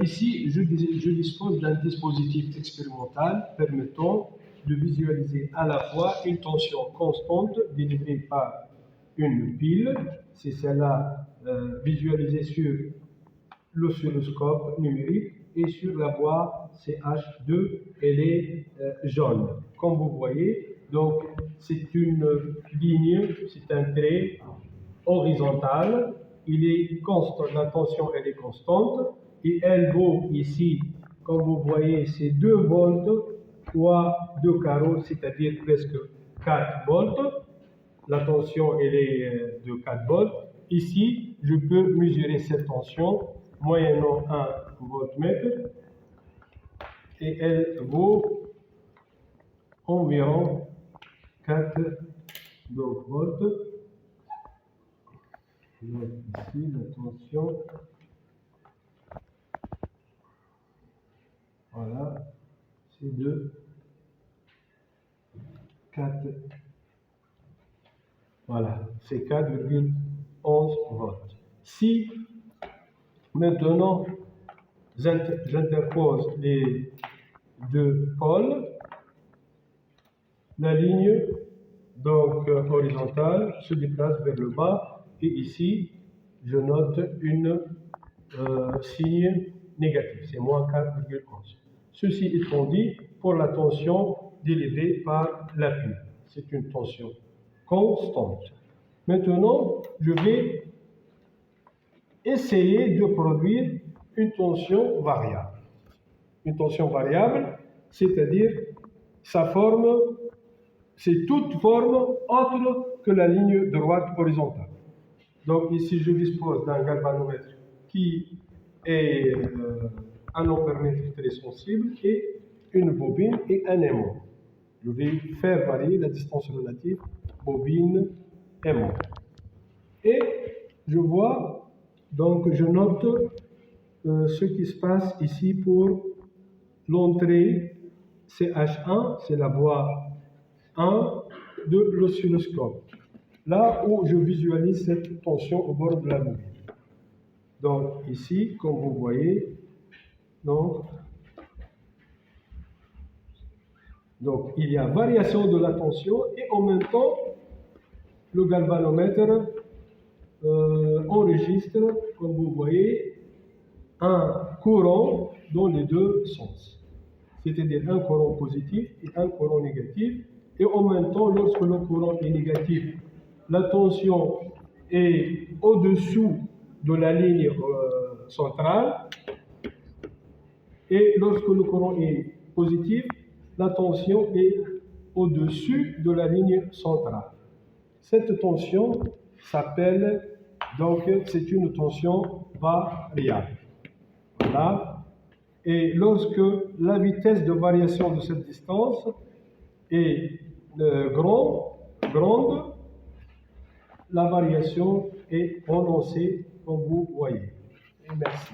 Ici, je dispose d'un dispositif expérimental permettant de visualiser à la fois une tension constante délivrée par une pile, c'est celle-là visualisée sur l'oscilloscope numérique, et sur la boîte CH2, elle est jaune. Comme vous voyez, donc c'est une ligne, c'est un trait horizontal, il est constant, la tension elle est constante, et elle vaut ici, comme vous voyez, c'est 2 volts fois 2 carreaux, c'est-à-dire presque 4 volts. La tension elle est de 4 volts. Ici, je peux mesurer cette tension moyennant un voltmètre, et elle vaut environ 4 volts. Donc ici, la tension, voilà, c'est de 4, voilà, c'est 4,11 volts. Si maintenant j'interpose les deux pôles, la ligne donc horizontale se déplace vers le bas, et ici je note une signe négatif, c'est moins 4,11. Ceci étant dit, pour la tension délivrée par la pile, c'est une tension constante. Maintenant, je vais essayer de produire une tension variable. Une tension variable, c'est-à-dire sa forme, c'est toute forme autre que la ligne droite horizontale. Donc ici, je dispose d'un galvanomètre qui est un ampèremètre très sensible, et une bobine et un aimant. Je vais faire varier la distance relative bobine-aimant. Et je vois, donc je note ce qui se passe ici pour l'entrée CH1, c'est la voie 1 de l'oscilloscope, là où je visualise cette tension au bord de la bobine. Donc ici, comme vous voyez, donc il y a variation de la tension, et en même temps, le galvanomètre enregistre, comme vous voyez, un courant dans les deux sens. C'est-à-dire un courant positif et un courant négatif. Et en même temps, lorsque le courant est négatif, la tension est au-dessous de la ligne centrale. Et lorsque le courant est positif, la tension est au-dessus de la ligne centrale. Cette tension s'appelle, donc, c'est une tension variable. Voilà. Et lorsque la vitesse de variation de cette distance est grande, la variation est prononcée, comme vous voyez. Et merci.